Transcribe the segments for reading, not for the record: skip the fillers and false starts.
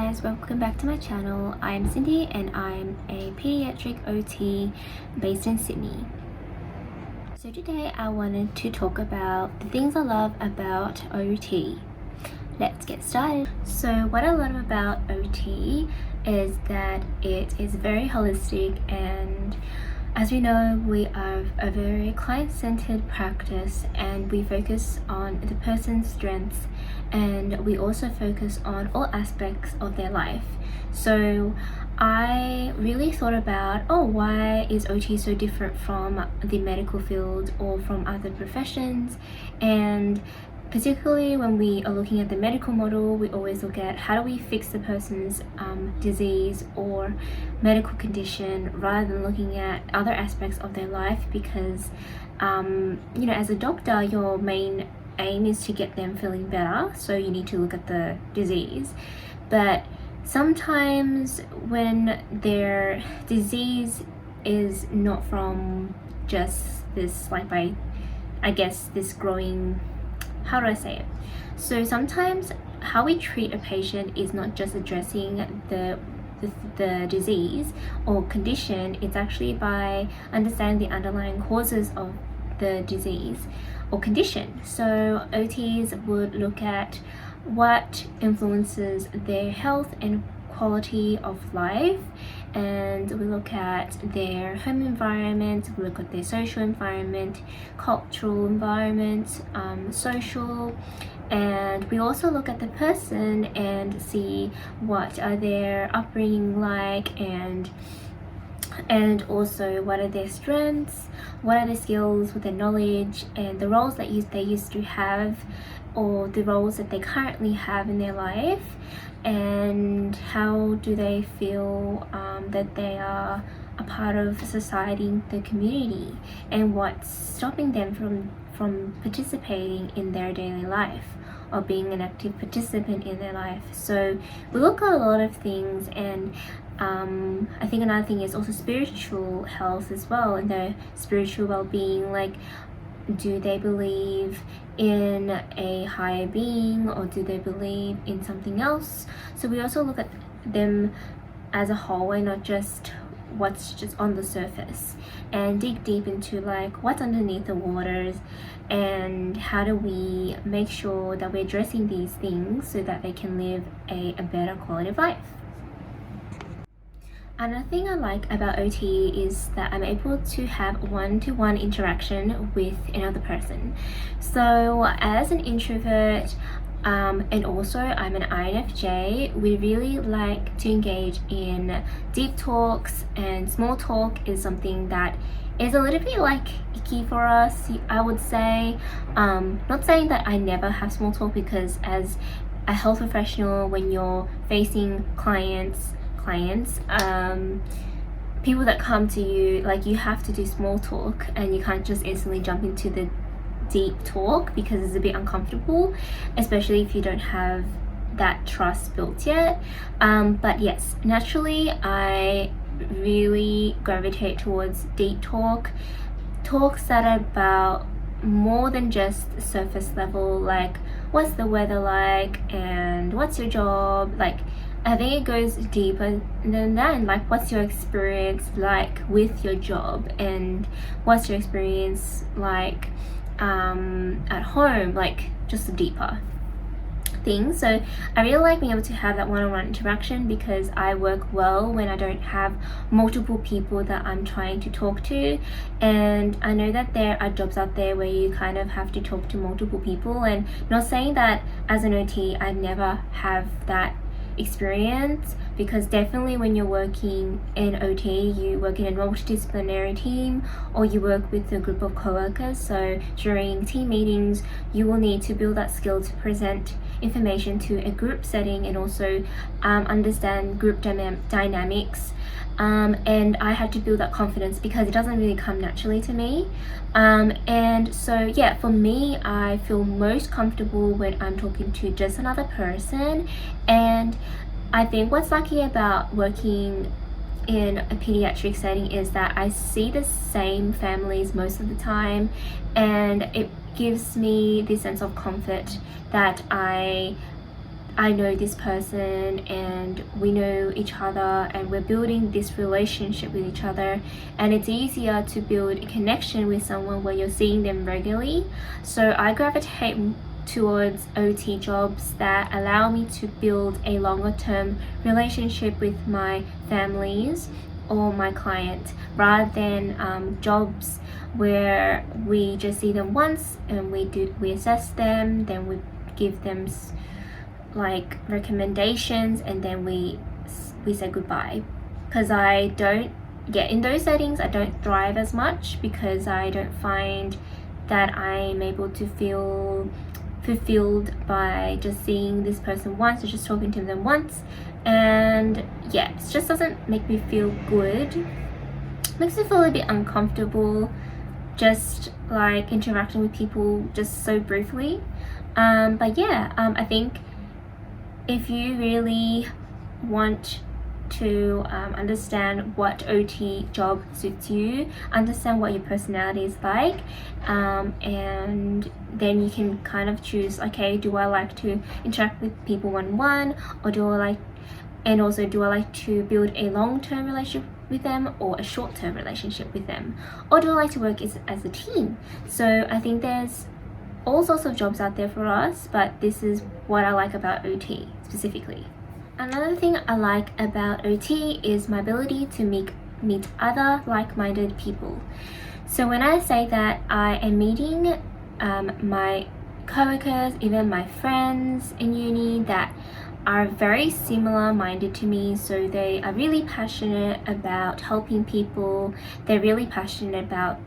guys, welcome back to my channel. I'm Cindy and I'm a pediatric OT based in Sydney. So today I wanted to talk about the things I love about OT. Let's get started. So what I love about OT is that it is very holistic, and as we know, we are a very client-centered practice and we focus on the person's strengths, and we also focus on all aspects of their life. So I really thought about, why is OT so different from the medical field or from other professions? And particularly when we are looking at the medical model, we always look at how do we fix the person's disease or medical condition rather than looking at other aspects of their life, because as a doctor, your main aim is to get them feeling better, so you need to look at the disease. But sometimes when their disease is not from just this, this growing, how do I say it? So sometimes how we treat a patient is not just addressing the disease or condition, it's actually by understanding the underlying causes of the disease or condition. So OTs would look at what influences their health and quality of life, and we look at their home environment, we look at their social environment, cultural environment, social, and we also look at the person and see what are their upbringing like, and also what are their strengths, what are their skills with their knowledge, and the roles that they used to have or the roles that they currently have in their life, and how do they feel that they are a part of society, the community, and what's stopping them from participating in their daily life or being an active participant in their life. So we look at a lot of things, and I think another thing is also spiritual health as well, and their spiritual well-being, like do they believe in a higher being or do they believe in something else? So we also look at them as a whole and not just what's just on the surface, and dig deep into what's underneath the waters, and how do we make sure that we're addressing these things so that they can live a better quality of life. Another thing I like about OT is that I'm able to have one-to-one interaction with another person. So as an introvert, and also I'm an INFJ, we really like to engage in deep talks, and small talk is something that is a little bit icky for us, I would say. Not saying that I never have small talk, because as a health professional, when you're facing clients, people that come to you, you have to do small talk, and you can't just instantly jump into the deep talk because it's a bit uncomfortable, especially if you don't have that trust built yet. But yes, naturally I really gravitate towards deep talks that are about more than just surface level, like what's the weather like and what's your job. I think it goes deeper than that, and what's your experience like with your job, and what's your experience like at home, just a deeper thing. So I really like being able to have that one-on-one interaction, because I work well when I don't have multiple people that I'm trying to talk to, and I know that there are jobs out there where you kind of have to talk to multiple people, and not saying that as an OT I never have that experience, because definitely when you're working in OT, you work in a multidisciplinary team, or you work with a group of co-workers. So during team meetings, you will need to build that skill to present information to a group setting, and also understand group dynamics. And I had to build that confidence because it doesn't really come naturally to me. And so for me, I feel most comfortable when I'm talking to just another person. And I think what's lucky about working in a pediatric setting is that I see the same families most of the time, and it gives me this sense of comfort that I I know this person and we know each other and we're building this relationship with each other, and it's easier to build a connection with someone when you're seeing them regularly. So I gravitate towards OT jobs that allow me to build a longer term relationship with my families or my clients, rather than jobs where we just see them once and we assess them, then we give them like recommendations, and then we say goodbye. Because I don't get in those settings, I don't thrive as much, because I don't find that I'm able to feel fulfilled by just seeing this person once or just talking to them once. And yeah, it just doesn't make me feel good. It makes me feel a bit uncomfortable just like interacting with people just so briefly. But yeah, I think if you really want to understand what OT job suits you, understand what your personality is like, and then you can kind of choose, okay, do I like to interact with people one-on-one, or do I like to build a long-term relationship with them or a short-term relationship with them, or do I like to work as a team? So I think there's all sorts of jobs out there for us, but this is what I like about OT specifically. Another thing I like about OT is my ability to meet other like-minded people. So when I say that I am meeting my co-workers, even my friends in uni that are very similar minded to me, so they are really passionate about helping people, they're really passionate about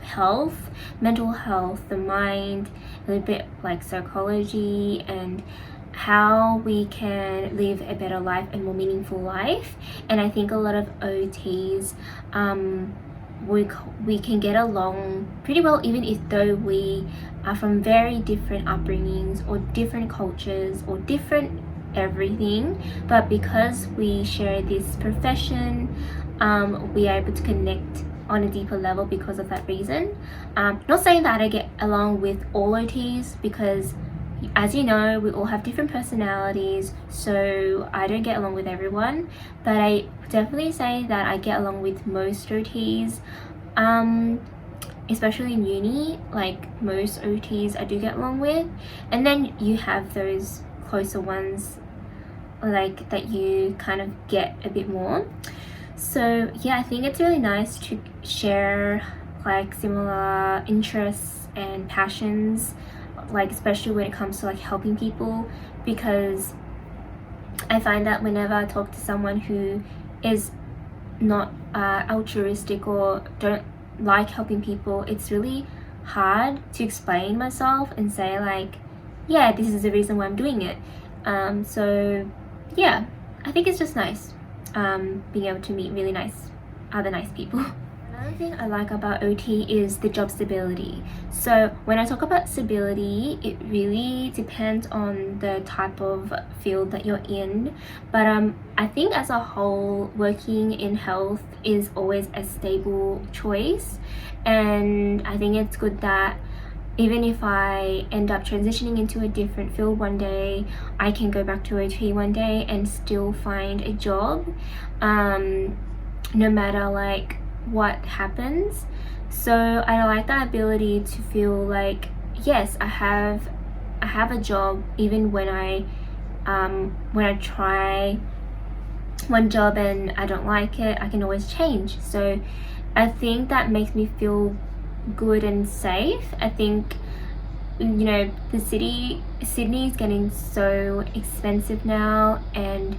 health, mental health, the mind, a little bit like psychology and how we can live a better life and more meaningful life. And I think a lot of OTs we can get along pretty well, even if though we are from very different upbringings or different cultures or different everything, but because we share this profession, we are able to connect on a deeper level because of that reason. Not saying that I get along with all OTs, because as you know, we all have different personalities, so I don't get along with everyone, but I definitely say that I get along with most OTs, especially in uni. Like most OTs I do get along with, and then you have those closer ones like that you kind of get a bit more. So yeah, I think it's really nice to share like similar interests and passions, like especially when it comes to like helping people, because I find that whenever I talk to someone who is not altruistic or don't like helping people, it's really hard to explain myself and say like, yeah, this is the reason why I'm doing it. So yeah, I think it's just nice being able to meet really other nice people. Another thing I like about OT is the job stability. So when I talk about stability, it really depends on the type of field that you're in, but I think as a whole, working in health is always a stable choice, and I think it's good that even if I end up transitioning into a different field one day, I can go back to OT one day and still find a job, no matter like what happens. So I like that ability to feel like, yes, I have a job, even when I try one job and I don't like it, I can always change. So I think that makes me feel good and safe. I think, you know, Sydney is getting so expensive now, and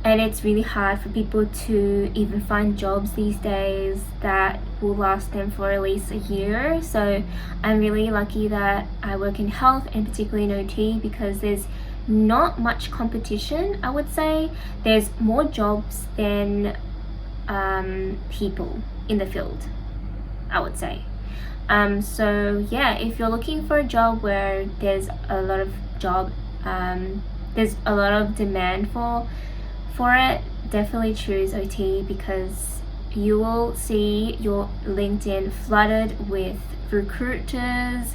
it's really hard for people to even find jobs these days that will last them for at least a year. So I'm really lucky that I work in health, and particularly in OT, because there's not much competition. I would say there's more jobs than people in the field, I would say. So yeah, if you're looking for a job where there's a lot of demand for it, definitely choose OT, because you will see your LinkedIn flooded with recruiters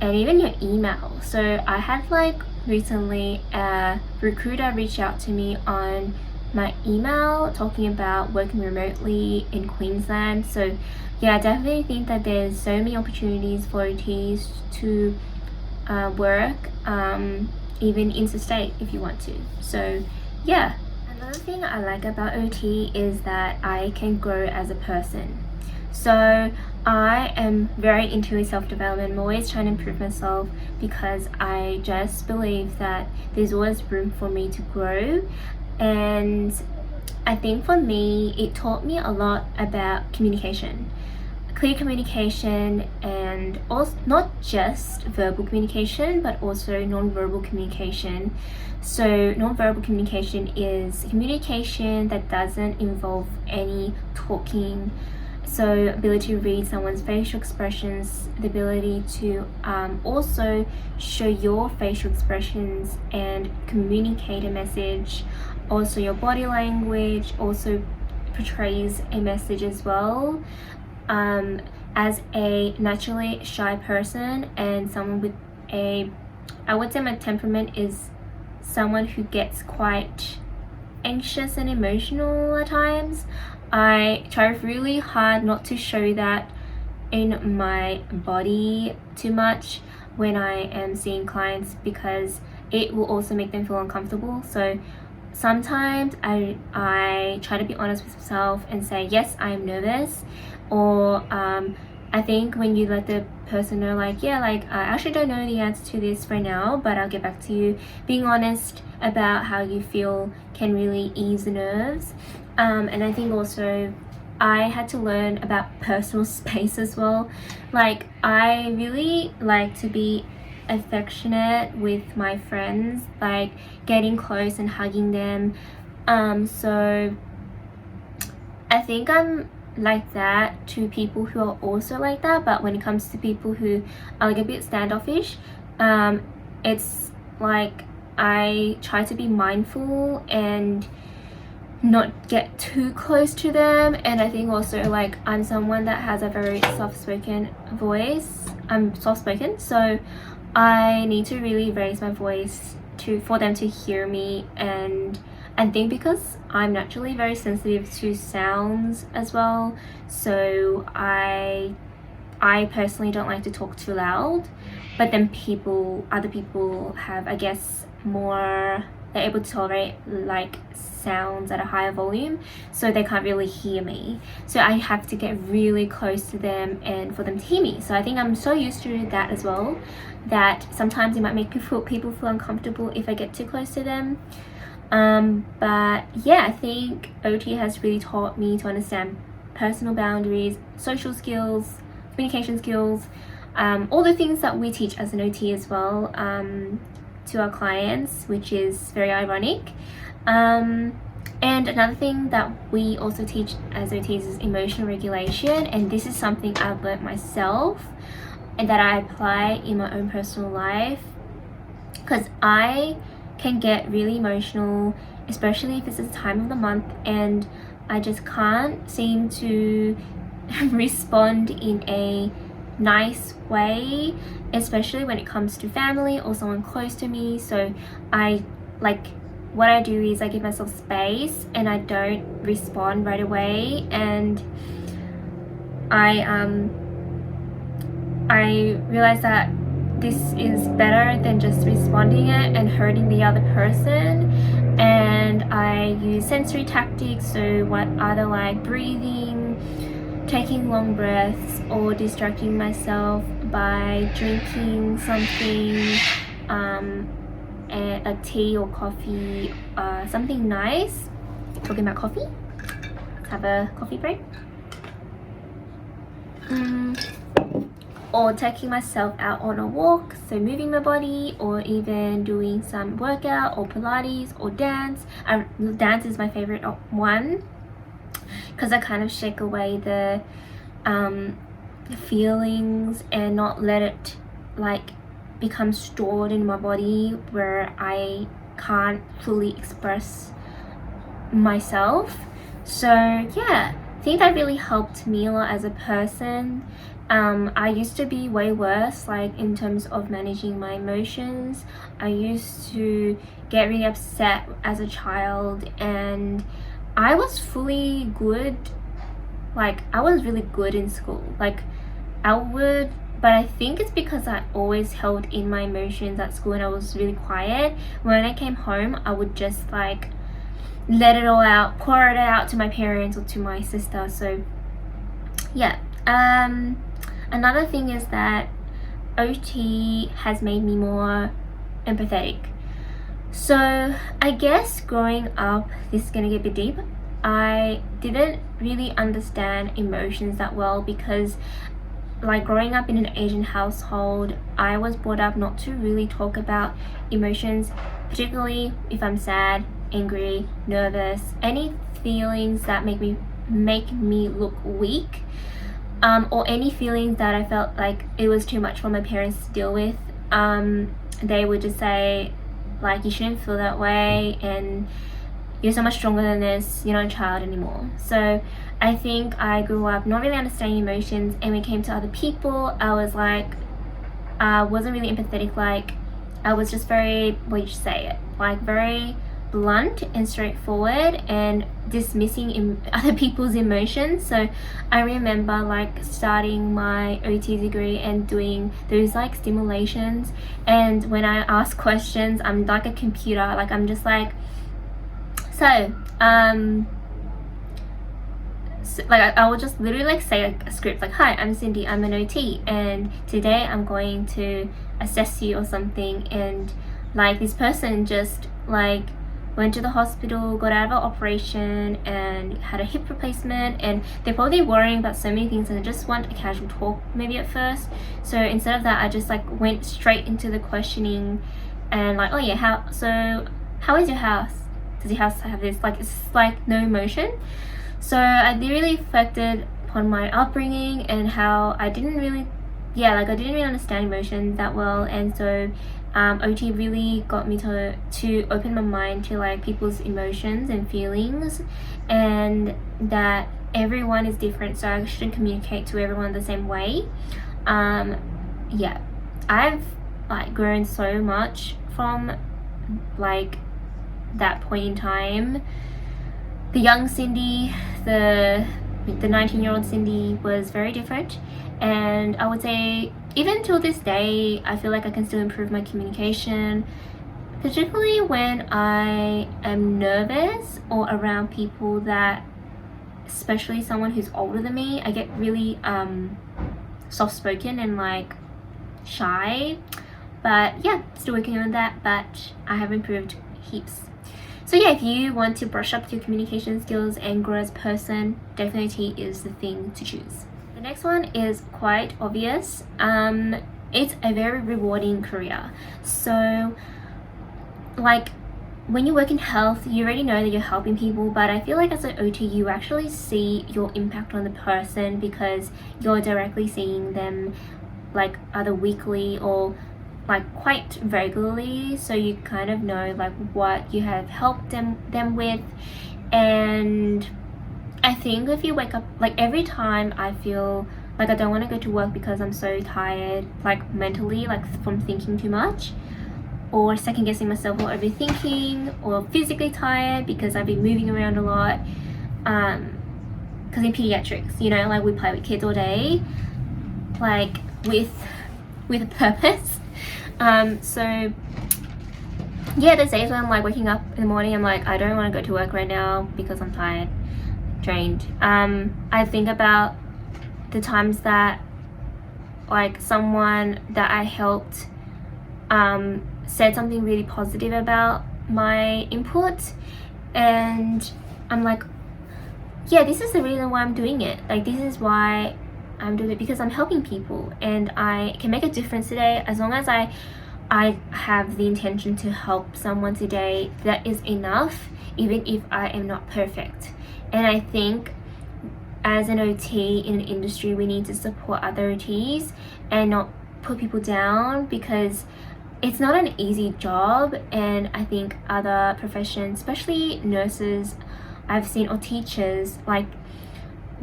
and even your email. So I had like recently a recruiter reach out to me on my email talking about working remotely in Queensland. So yeah, I definitely think that there's so many opportunities for OTs to work even interstate if you want to. So yeah, another thing I like about OT is that I can grow as a person. So I am very into self-development. I'm always trying to improve myself because I just believe that there's always room for me to grow. And I think for me, it taught me a lot about communication, clear communication, and also not just verbal communication but also non-verbal communication. So non-verbal communication is communication that doesn't involve any talking. So ability to read someone's facial expressions, the ability to also show your facial expressions and communicate a message. Also your body language also portrays a message as well. As a naturally shy person and someone with I would say my temperament is someone who gets quite anxious and emotional at times. I try really hard not to show that in my body too much when I am seeing clients because it will also make them feel uncomfortable. So sometimes I try to be honest with myself and say, yes, I'm nervous, or I think when you let the person know like, yeah, like I actually don't know the answer to this for now, but I'll get back to you, being honest about how you feel can really ease the nerves. And I think also I had to learn about personal space as well. Like I really like to be affectionate with my friends, like getting close and hugging them. So I think I'm like that to people who are also like that, but when it comes to people who are like a bit standoffish, it's like I try to be mindful and not get too close to them. And I think also like I'm someone that has a very soft-spoken voice. I'm soft-spoken, so I need to really raise my voice for them to hear me. And I think because I'm naturally very sensitive to sounds as well, so I personally don't like to talk too loud, but then other people have, I guess, they're able to tolerate like sounds at a higher volume, so they can't really hear me. So I have to get really close to them and for them to hear me. So I think I'm so used to that as well, that sometimes it might make people feel uncomfortable if I get too close to them. But yeah, I think OT has really taught me to understand personal boundaries, social skills, communication skills, all the things that we teach as an OT as well, to our clients, which is very ironic. And another thing that we also teach as OTs is emotional regulation, and this is something I've learnt myself and that I apply in my own personal life, because I can get really emotional, especially if it's the time of the month and I just can't seem to respond in a nice way, especially when it comes to family or someone close to me. So what I do is I give myself space and I don't respond right away, and I realize that this is better than just responding it and hurting the other person. And I use sensory tactics, so what either like breathing, taking long breaths, or distracting myself by drinking something, a tea or coffee, something nice. Talking about coffee, let's have a coffee break. Or taking myself out on a walk, so moving my body, or even doing some workout or Pilates or dance. Dance is my favorite one because I kind of shake away the feelings and not let it like become stored in my body where I can't fully express myself. So yeah, I think that really helped me a lot as a person. I used to be way worse, like in terms of managing my emotions. I used to get really upset as a child, and I was fully good, like I was really good in school. Like but I think it's because I always held in my emotions at school and I was really quiet. When I came home, I would just like let it all out, pour it out to my parents or to my sister. So yeah. Another thing is that OT has made me more empathetic. So I guess growing up, this is gonna get a bit deep, I didn't really understand emotions that well because like growing up in an Asian household, I was brought up not to really talk about emotions, particularly if I'm sad, angry, nervous, any feelings that make me look weak, or any feelings that I felt like it was too much for my parents to deal with. They would just say like, you shouldn't feel that way and you're so much stronger than this, you're not a child anymore. So I think I grew up not really understanding emotions, and when it came to other people, I was like, I wasn't really empathetic. Like I was just very, what you say it, like very blunt and straightforward and dismissing other people's emotions. So I remember like starting my OT degree and doing those like stimulations, and when I ask questions, I'm like a computer. Like I'm just like, so like I will just literally like say like a script like, hi, I'm Cindy, I'm an OT, and today I'm going to assess you or something. And like this person just like went to the hospital, got out of an operation and had a hip replacement, and they're probably worrying about so many things and they just want a casual talk maybe at first. So instead of that, I just like went straight into the questioning and like, oh yeah, how is your house? Does your house have this? Like it's like no emotion. So I really reflected upon my upbringing and how I didn't really understand emotion that well. And so OT really got me to open my mind to like people's emotions and feelings, and that everyone is different, so I shouldn't communicate to everyone the same way. Yeah, I've like grown so much from like that point in time. The young Cindy, the 19-year-old Cindy was very different, and I would say even till this day I feel like I can still improve my communication, particularly when I am nervous or around people that, especially someone who's older than me. I get really soft-spoken and like shy, but yeah, still working on that, but I have improved heaps. So yeah, if you want to brush up your communication skills and grow as a person, definitely OT is the thing to choose. The next one is quite obvious. It's a very rewarding career. So like when you work in health, you already know that you're helping people, but I feel like as an OT, you actually see your impact on the person because you're directly seeing them like either weekly or like quite regularly, so you kind of know like what you have helped them with. And I think if you wake up, like every time I feel like I don't want to go to work because I'm so tired, like mentally, like from thinking too much or second guessing myself or overthinking, or physically tired because I've been moving around a lot, because in pediatrics, you know, like we play with kids all day, like with a purpose. So yeah, there's days when I'm like waking up in the morning, I'm like, I don't want to go to work right now because I'm tired, drained. I think about the times that like someone that I helped said something really positive about my input, and I'm like, yeah, this is the reason why I'm doing it. Like this is why I'm doing it, because I'm helping people and I can make a difference today. As long as I have the intention to help someone today, that is enough, even if I am not perfect. And I think as an OT in an industry, we need to support other OTs and not put people down, because it's not an easy job. And I think other professions, especially nurses I've seen, or teachers, like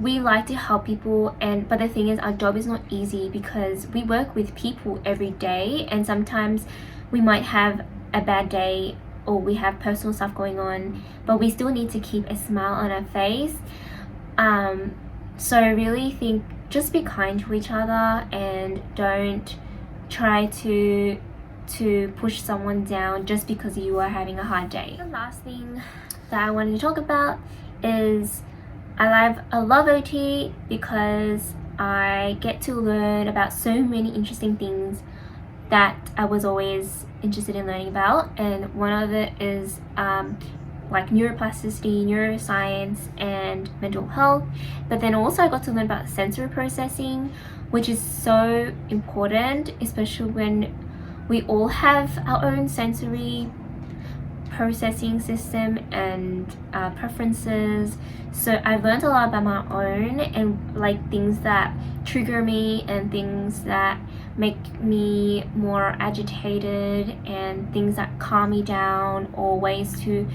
we like to help people, but the thing is, our job is not easy because we work with people every day, and sometimes we might have a bad day or we have personal stuff going on, but we still need to keep a smile on our face. So I really think just be kind to each other and don't try to push someone down just because you are having a hard day. The last thing that I wanted to talk about is I love OT because I get to learn about so many interesting things that I was always interested in learning about, and one of it is like neuroplasticity, neuroscience, and mental health. But then also I got to learn about sensory processing, which is so important, especially when we all have our own sensory processing system and preferences. So I've learned a lot about my own, and like things that trigger me and things that make me more agitated and things that calm me down, or ways to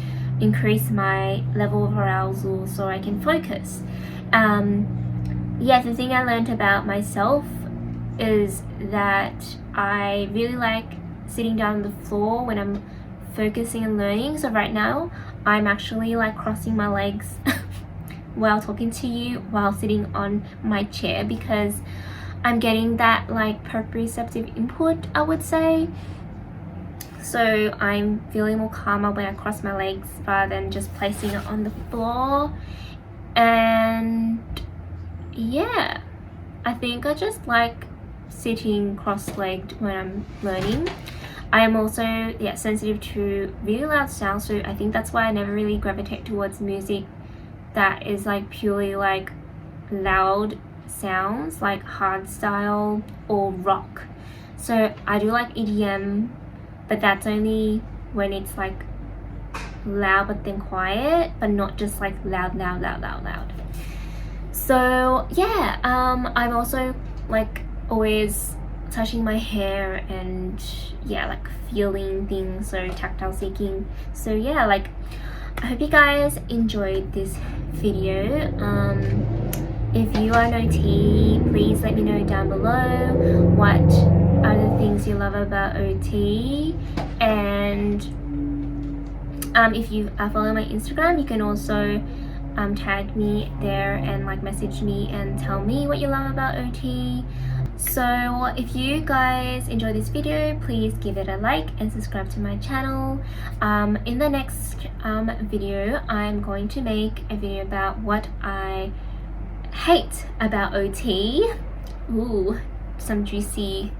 increase my level of arousal so I can focus. The thing I learned about myself is that I really like sitting down on the floor when I'm focusing and learning. So right now I'm actually like crossing my legs while talking to you while sitting on my chair, because I'm getting that like proprioceptive input, I would say. So I'm feeling more calmer when I cross my legs rather than just placing it on the floor. And yeah, I think I just like sitting cross-legged when I'm learning. I am also sensitive to really loud sounds, so I think that's why I never really gravitate towards music that is like purely like loud sounds, like hardstyle or rock. So I do like EDM, but that's only when it's like loud but then quiet, but not just like loud. So yeah, I'm also like always touching my hair and like feeling things, so tactile seeking. So yeah, like I hope you guys enjoyed this video. If you are an OT, please let me know down below what are the things you love about OT, and if you are following my Instagram, you can also tag me there and like message me and tell me what you love about OT. So if you guys enjoy this video, please give it a like and subscribe to my channel. In the next video, I'm going to make a video about what I hate about OT. Ooh, some juicy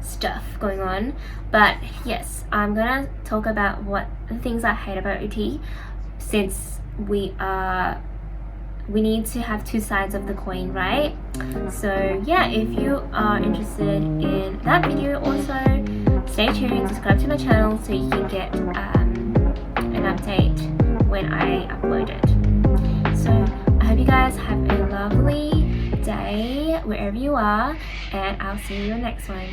stuff going on. But yes, I'm gonna talk about what the things I hate about OT, since we need to have two sides of the coin, right? So yeah, if you are interested in that video, also stay tuned, subscribe to my channel so you can get an update when I upload it. So I hope you guys have a lovely day wherever you are, and I'll see you in the next one.